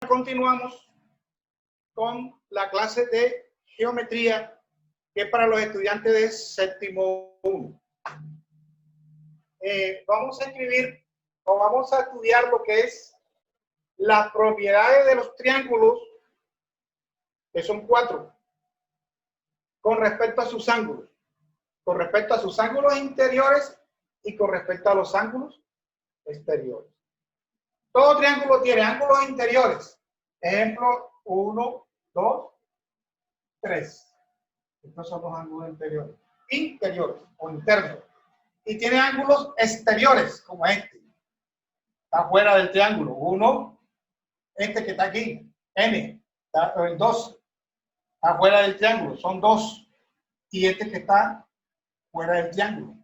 continuamos con la clase de geometría que es para los estudiantes de séptimo 1. Vamos a escribir o vamos a estudiar lo que es las propiedades de los triángulos, que son 4, con respecto a sus ángulos, interiores y con respecto a los ángulos exteriores. Todo triángulo tiene ángulos interiores. Ejemplo, 1, 2, 3. Estos son los ángulos interiores o internos. Y tiene ángulos exteriores, como este. Está fuera del triángulo. 1, este que está aquí, N, está el 2. Está fuera del triángulo, son 2. Y este que está fuera del triángulo.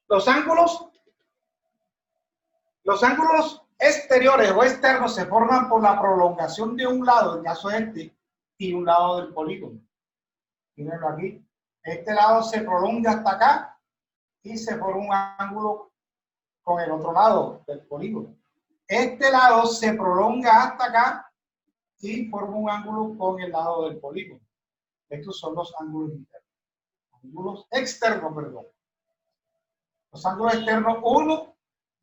Los ángulos exteriores o externos se forman por la prolongación de un lado, en el caso este, y un lado del polígono. Mírenlo aquí. Este lado se prolonga hasta acá y se forma un ángulo con el otro lado del polígono. Este lado se prolonga hasta acá y forma un ángulo con el lado del polígono. Estos son los ángulos internos. Ángulos externos, perdón. Los ángulos externos 1,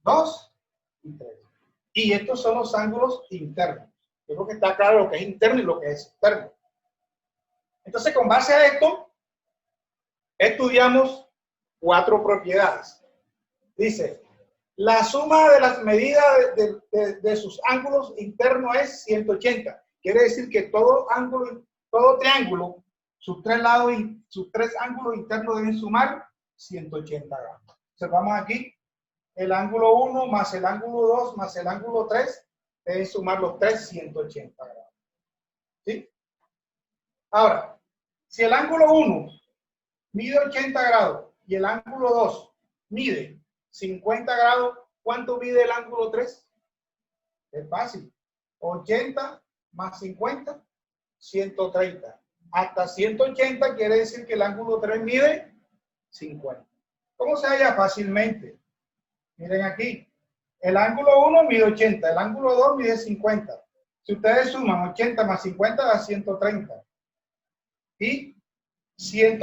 2 y 3. Y estos son los ángulos internos. Yo creo que está claro lo que es interno y lo que es externo. Entonces, con base a esto, estudiamos 4 propiedades. Dice, la suma de las medidas de sus ángulos internos es 180. Quiere decir que todo triángulo, sus 3 lados y sus 3 ángulos internos deben sumar 180 grados. Observamos aquí, el ángulo 1 más el ángulo 2 más el ángulo 3 deben sumar los 3 180 grados. ¿Sí? Ahora, si el ángulo 1 mide 80 grados y el ángulo 2 mide 50 grados, ¿cuánto mide el ángulo 3? Es fácil. 80 más 50, 130. Hasta 180 quiere decir que el ángulo 3 mide 50. ¿Cómo se halla? Fácilmente. Miren aquí. El ángulo 1 mide 80, el ángulo 2 mide 50. Si ustedes suman 80 más 50 da 130. Y 100,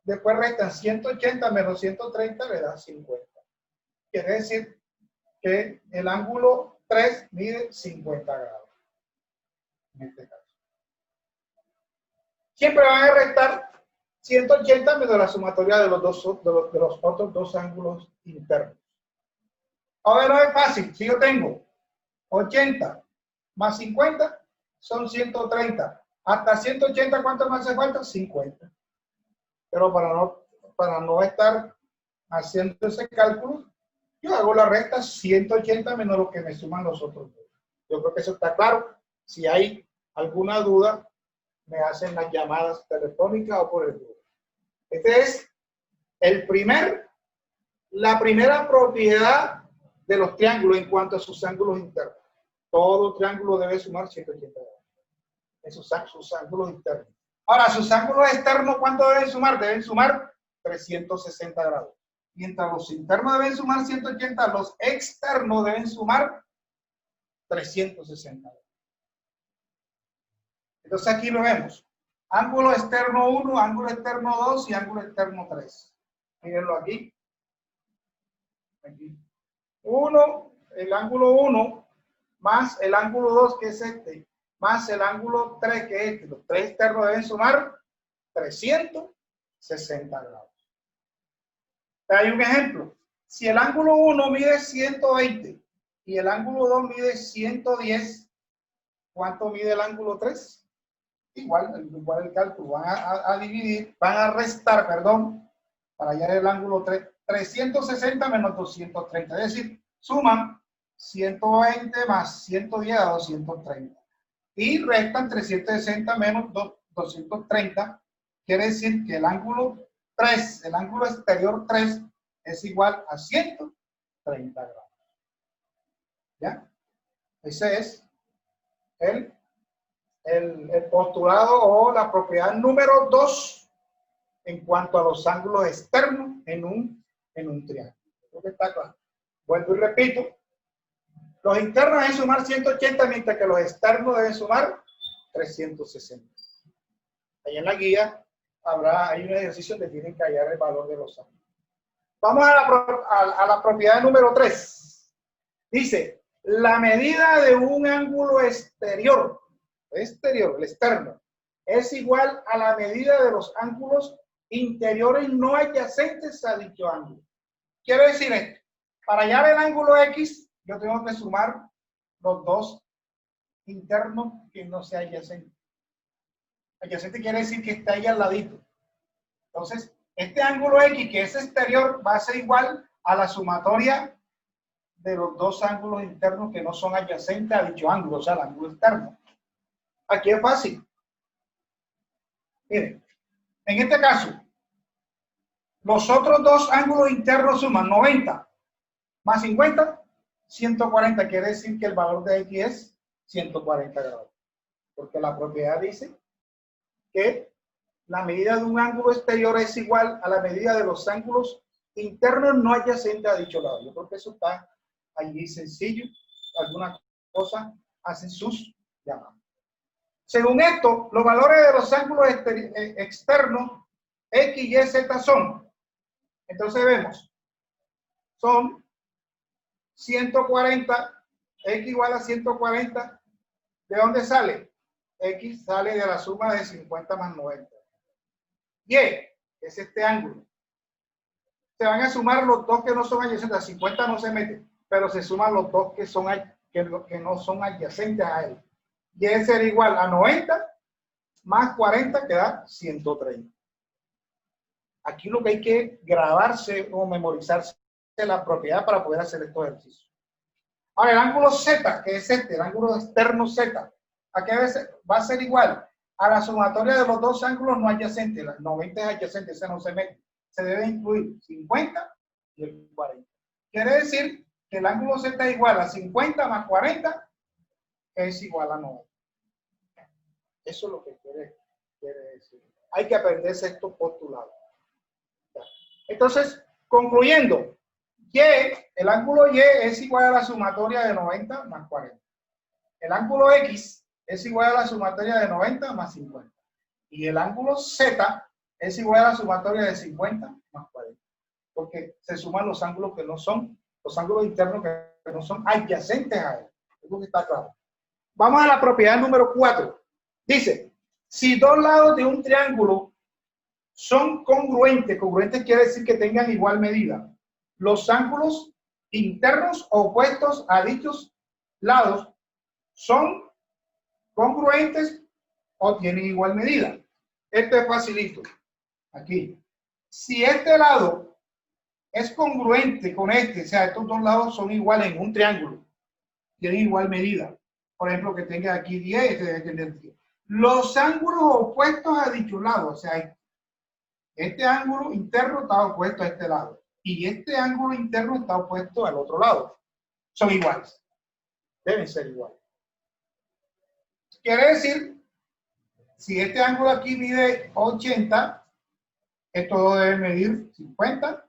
después restan 180 menos 130 le da 50. Quiere decir que el ángulo 3 mide 50 grados. En este caso. Siempre van a restar 180 menos la sumatoria de los otros dos ángulos internos. Ahora es fácil. Si yo tengo 80 más 50 son 130. Hasta 180, ¿cuánto me hace falta? 50. Pero para no estar haciendo ese cálculo, yo hago la resta 180 menos lo que me suman los otros dos. Yo creo que eso está claro. Si hay alguna duda, me hacen las llamadas telefónicas o por el grupo. Este es la primera propiedad de los triángulos en cuanto a sus ángulos internos. Todo triángulo debe sumar 180 grados. Esos son sus ángulos internos. Ahora, sus ángulos externos, ¿cuánto deben sumar? Deben sumar 360 grados. Mientras los internos deben sumar 180, los externos deben sumar 360 grados. Entonces aquí lo vemos. Ángulo externo 1, ángulo externo 2 y ángulo externo 3. Mírenlo aquí. Aquí. El ángulo 1 más el ángulo 2, que es este, más el ángulo 3, que es este. Los 3 externos deben sumar 360 grados. Hay un ejemplo. Si el ángulo 1 mide 120 y el ángulo 2 mide 110, ¿cuánto mide el ángulo 3? Igual el cálculo. Van a restar, para hallar el ángulo 3, 360 menos 230. Es decir, suman 120 más 110 a 230. Y restan 360 menos 230. Quiere decir que el ángulo 3, el ángulo exterior 3, es igual a 130 grados. ¿Ya? Ese es el postulado o la propiedad número 2 en cuanto a los ángulos externos en un triángulo. Creo que está claro. Vuelvo y repito. Los internos deben sumar 180, mientras que los externos deben sumar 360. Ahí en la guía hay un ejercicio donde tienen que hallar el valor de los ángulos. Vamos a la propiedad número 3. Dice, la medida de un ángulo exterior, el externo, es igual a la medida de los ángulos interiores no adyacentes a dicho ángulo. Quiero decir esto, para hallar el ángulo X, yo tengo que sumar los dos internos que no sea adyacente. Adyacente quiere decir que está ahí al ladito. Entonces, este ángulo X, que es exterior, va a ser igual a la sumatoria de los dos ángulos internos que no son adyacentes a dicho ángulo, o sea, el ángulo externo. Aquí es fácil. Miren, en este caso, los otros dos ángulos internos suman 90 más 50, 140. Quiere decir que el valor de X es 140 grados. Porque la propiedad dice que la medida de un ángulo exterior es igual a la medida de los ángulos internos no adyacentes a dicho lado. Yo creo que eso está allí sencillo. Alguna cosa hacen sus llamadas. Según esto, los valores de los ángulos externos X, Y, Z son. Entonces vemos, son 140, X igual a 140. ¿De dónde sale? X sale de la suma de 50 más 90. Y es este ángulo. Se van a sumar los dos que no son adyacentes. A 50 no se mete, pero se suman los dos que no son adyacentes a él. Y será igual a 90 más 40, que da 130. Aquí lo que hay que grabarse o memorizarse la propiedad para poder hacer estos ejercicios. Ahora, el ángulo Z, que es este, el ángulo externo Z, ¿a qué va a ser igual? A la sumatoria de los dos ángulos no adyacentes. La 90 es adyacente, ese no se mete. Se debe incluir 50 y el 40. Quiere decir que el ángulo Z es igual a 50 más 40, que es igual a 90. Eso es lo que quiere decir. Hay que aprenderse estos postulados. Entonces, concluyendo, el ángulo Y es igual a la sumatoria de 90 más 40. El ángulo X es igual a la sumatoria de 90 más 50. Y el ángulo Z es igual a la sumatoria de 50 más 40. Porque se suman los ángulos que no son, los ángulos internos que no son adyacentes a él. Eso que está claro. Vamos a la propiedad número 4. Dice, si dos lados de un triángulo son congruentes, congruentes quiere decir que tengan igual medida, los ángulos internos opuestos a dichos lados son congruentes o tienen igual medida. Esto es facilito. Aquí. Si este lado es congruente con este, o sea, estos dos lados son iguales en un triángulo, tienen igual medida. Por ejemplo, que tenga aquí 10, este debe tener 10. Los ángulos opuestos a dicho lado, o sea, este ángulo interno está opuesto a este lado y este ángulo interno está opuesto al otro lado. Son iguales. Deben ser iguales. Quiere decir, si este ángulo aquí mide 80, esto debe medir 50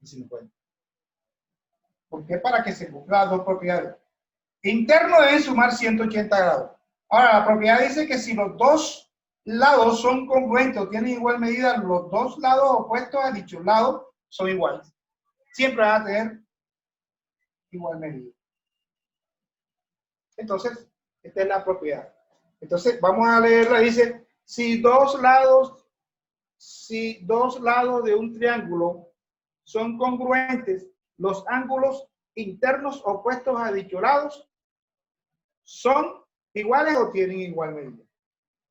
y 50. ¿Por qué? Para que se cumplan las dos propiedades. Interno deben sumar 180 grados. Ahora, la propiedad dice que si los dos lados son congruentes o tienen igual medida, los dos lados opuestos a dicho lado son iguales. Siempre van a tener igual medida. Entonces, esta es la propiedad. Entonces, vamos a leerla. Dice, si dos lados de un triángulo son congruentes, los ángulos internos opuestos a dichos lados son iguales o tienen igual medida.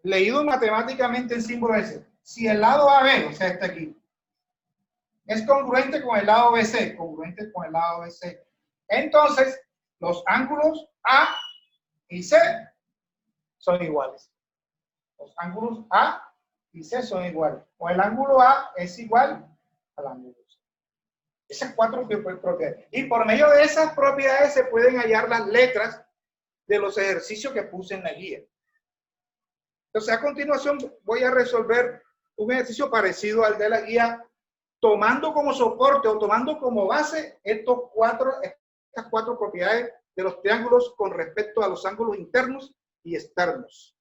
Leído matemáticamente en símbolo ese. Si el lado AB, o sea, este aquí, es congruente con el lado BC, entonces los ángulos A y C son iguales. Los ángulos A y C son iguales. O el ángulo A es igual al ángulo C. Esas cuatro propiedades. Y por medio de esas propiedades se pueden hallar las letras de los ejercicios que puse en la guía. Entonces, a continuación voy a resolver un ejercicio parecido al de la guía, tomando como soporte o tomando como base estas cuatro propiedades de los triángulos con respecto a los ángulos internos y externos.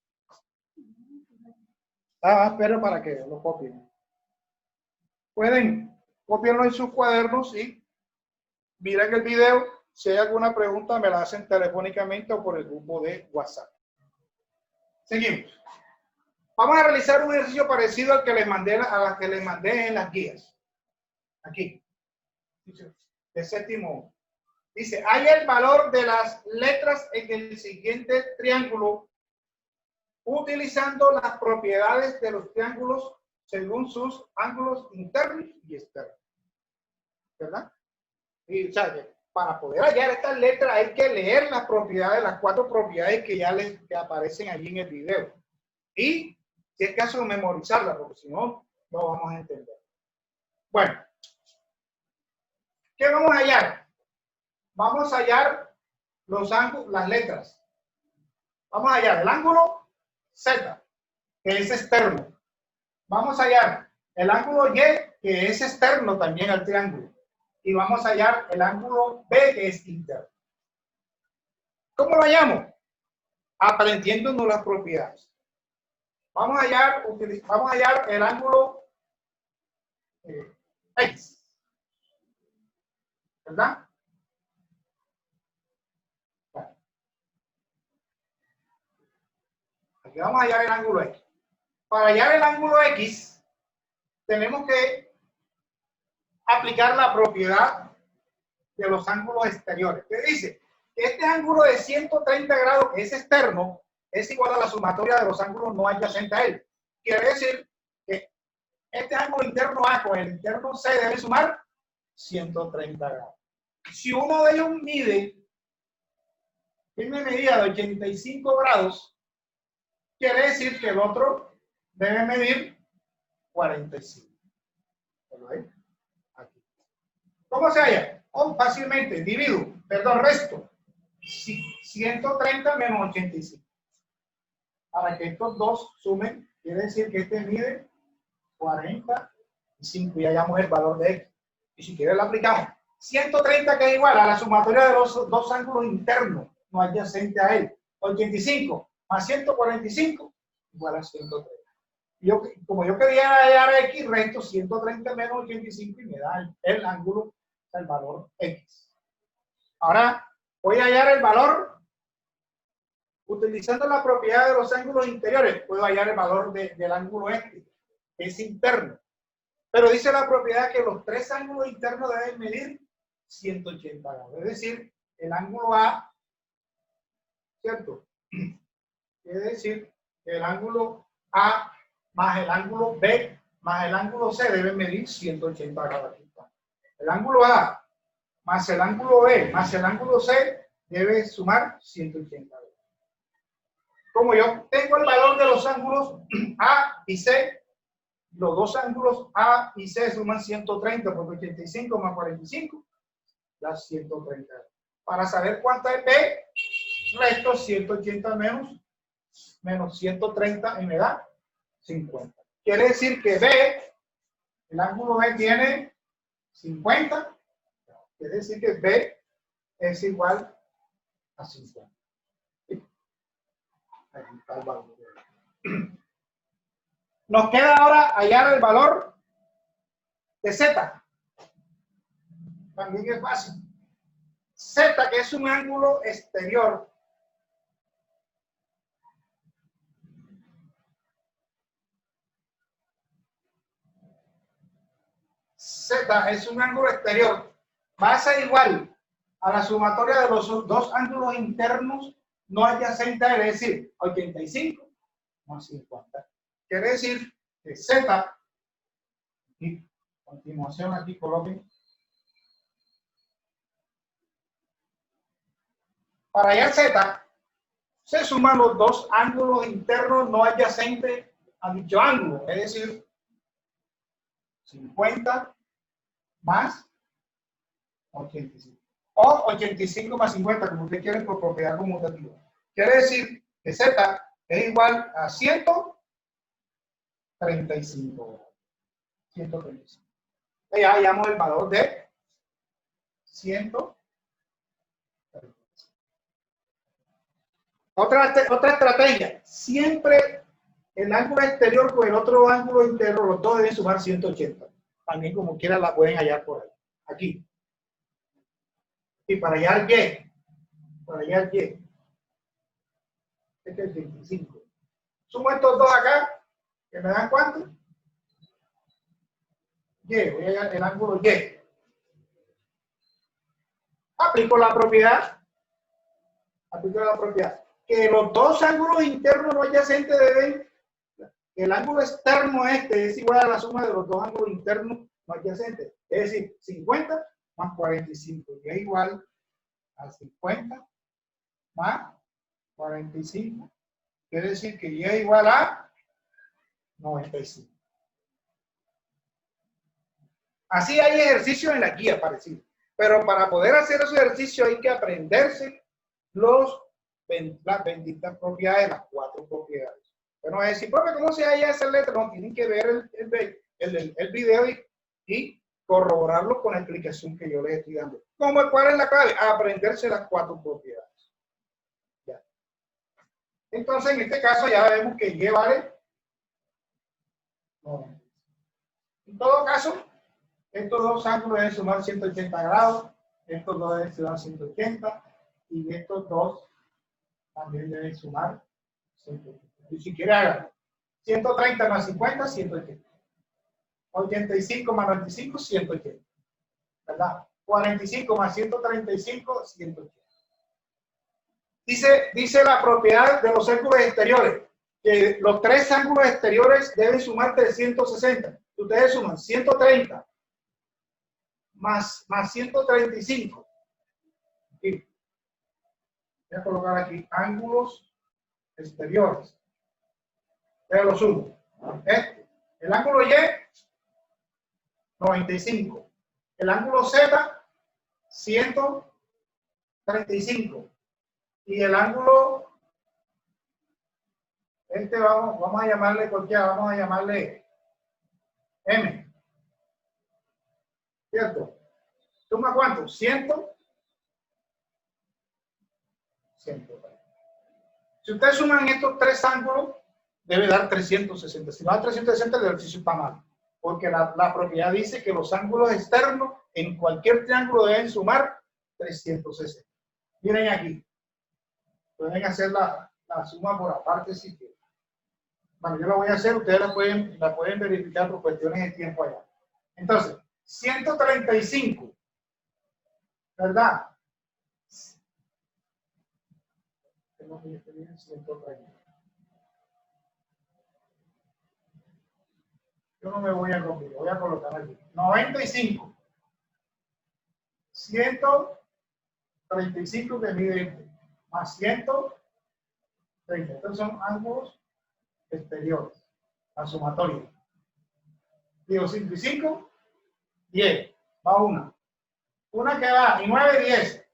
Espero para que lo copien. Pueden copiarlo en sus cuadernos y miren el video. Si hay alguna pregunta, me la hacen telefónicamente o por el grupo de WhatsApp. Seguimos. Vamos a realizar un ejercicio parecido al que les mandé, a la que les mandé en las guías. Aquí. De séptimo. Dice, hay el valor de las letras en el siguiente triángulo utilizando las propiedades de los triángulos según sus ángulos internos y externos. ¿Verdad? Y, o sea, que para poder hallar estas letras hay que leer las propiedades, las 4 propiedades que ya que aparecen allí en el video. Y, si es caso, memorizarlas, porque si no, no vamos a entender. Bueno, ¿qué vamos a hallar? Vamos a hallar los ángulos, las letras. Vamos a hallar el ángulo Z, que es externo. Vamos a hallar el ángulo Y, que es externo también al triángulo. Y vamos a hallar el ángulo B, que es interno. ¿Cómo lo hallamos? Aprendiéndonos las propiedades. Vamos a hallar el ángulo X. ¿Verdad? Aquí vamos a hallar el ángulo X. Para hallar el ángulo X, tenemos que aplicar la propiedad de los ángulos exteriores. ¿Qué dice? Que este ángulo de 130 grados, que es externo, es igual a la sumatoria de los ángulos no adyacentes a él. Quiere decir que este ángulo interno A con el interno C debe sumar 130 grados. Si uno de ellos tiene medida de 85 grados, quiere decir que el otro debe medir 45. Aquí. ¿Cómo se halla? Fácilmente, resto 130 menos 85. Para que estos dos sumen, quiere decir que este mide 45 y hallamos el valor de X. Y si quieres lo aplicamos. 130, que es igual a la sumatoria de los dos ángulos internos no adyacentes a él. 85 más 145 igual a 130. Como yo quería hallar X, resto 130 menos 85 y me da el ángulo, el valor X. Ahora voy a hallar el valor utilizando la propiedad de los ángulos interiores. Puedo hallar el valor del ángulo X, que es interno. Pero dice la propiedad que los 3 ángulos internos deben medir 180 grados. Es decir, el ángulo A, ¿cierto? Quiere decir que el ángulo A más el ángulo B más el ángulo C deben medir 180 grados. El ángulo A más el ángulo B más el ángulo C debe sumar 180 grados. Como yo tengo el valor de los ángulos A y C, los dos ángulos A y C suman 130 porque 85 más 45 da 130. Para saber cuánta es B, resto 180 menos 130 y me da 50. Quiere decir que B, el ángulo B tiene 50. Quiere decir que B es igual a 50. Ahí está el valor. Nos queda ahora hallar el valor de Z. También es fácil. Z, que es un ángulo exterior. Z es un ángulo exterior. Va a ser igual a la sumatoria de los dos ángulos internos no adyacentes, es decir, 85 más 50. Quiere decir que Z, y a continuación aquí coloquen, para hallar Z, se suman los dos ángulos internos no adyacentes a dicho ángulo, es decir, 50 más 85. O 85 más 50, como usted quiere, por propiedad conmutativa. Quiere decir que Z es igual a 135. 135. Ya hallamos el valor de 135. Otra estrategia, siempre el ángulo exterior con el otro ángulo interno, los dos deben sumar 180. También como quiera la pueden hallar por ahí. Aquí. Y para hallar Y. Para hallar Y. Este es el 25. Sumo estos dos acá, que me dan ¿cuánto? Y. Voy a hallar el ángulo Y. Aplico la propiedad. Aplico la propiedad. Que los dos ángulos internos no adyacentes deben, el ángulo externo este es igual a la suma de los dos ángulos internos no adyacentes. Es decir, 50 más 45. Y es igual a 50 más 45. Quiere decir que Y es igual a 95. Así hay ejercicios en la guía parecido. Pero para poder hacer esos ejercicios hay que aprenderse las benditas propiedades, las 4 propiedades. Bueno, es decir, porque ¿cómo se halla esa letra? No, tienen que ver el video y corroborarlo con la explicación que yo les estoy dando. ¿Cuál es la clave? Aprenderse las 4 propiedades. Ya. Entonces, en este caso ya vemos que Y vale 90. En todo caso, estos dos ángulos deben sumar 180 grados, estos dos deben sumar 180 y estos dos también deben sumar 180. Y si quiere hagan 130 más 50, 180. 85 más 95, 180. ¿Verdad? 45 más 135, 180. Dice la propiedad de los ángulos exteriores, que los 3 ángulos exteriores deben sumar 360. Ustedes suman 130 más 135. Aquí. Voy a colocar aquí ángulos exteriores. Pero lo sumo. El ángulo Y, 95. El ángulo Z, 135. Y el ángulo, vamos a llamarle cualquiera, vamos a llamarle M. ¿Cierto? ¿Suma cuánto? 100. 130. Si ustedes suman estos 3 ángulos, debe dar 360. Si no da 360, el ejercicio está mal. Porque la propiedad dice que los ángulos externos en cualquier triángulo deben sumar 360. Miren aquí. Pueden hacer la suma por aparte si quieren. Bueno, yo la voy a hacer, ustedes la pueden verificar por cuestiones de tiempo allá. Entonces, 135, ¿verdad? Tengo que escribir 130. Yo no me voy a copiar, voy a colocar aquí. 95. 135 que mide este, más 130. Estos son ángulos exteriores. La sumatoria. Digo 55, 10. Va una. Una que va, y 9, 10.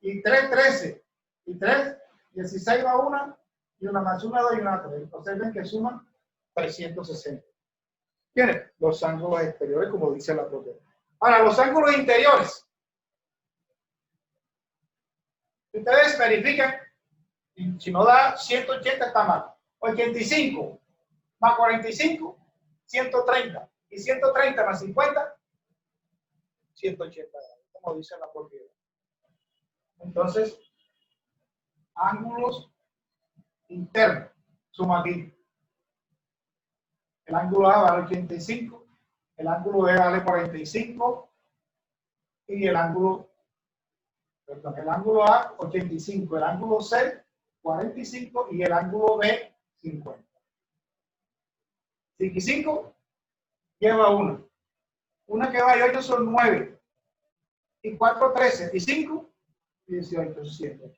Y 3, 13. Y 3, 16 va una. Y una más una, 2 y una 3. Observen que suman 360. ¿Tienen? Los ángulos exteriores, como dice la propiedad. Ahora, los ángulos interiores. Ustedes verifican, si no da 180 está mal. 85 más 45, 130. Y 130 más 50, 180, como dice la propiedad. Entonces, ángulos internos. Suma aquí. El ángulo A vale 85, el ángulo B vale 45 y el ángulo A 85, el ángulo C 45 y el ángulo B 50. 55 lleva una. Una que va y 8 son 9. Y 4, 13. Y 5, 18, 100.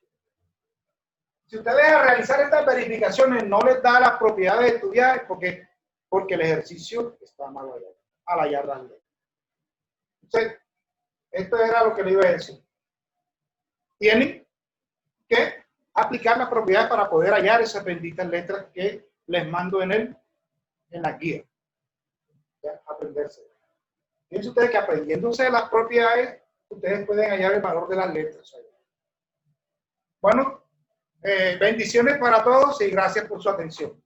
Si ustedes a realizar estas verificaciones no les da las propiedades de estudiar, porque el ejercicio está mal al hallar las letras. Entonces, esto era lo que le iba a decir. Tienen que aplicar las propiedades para poder hallar esas benditas letras que les mando en la guía. Ya, aprenderse. Fíjense ustedes que aprendiéndose las propiedades, ustedes pueden hallar el valor de las letras. Bueno, Bendiciones para todos y gracias por su atención.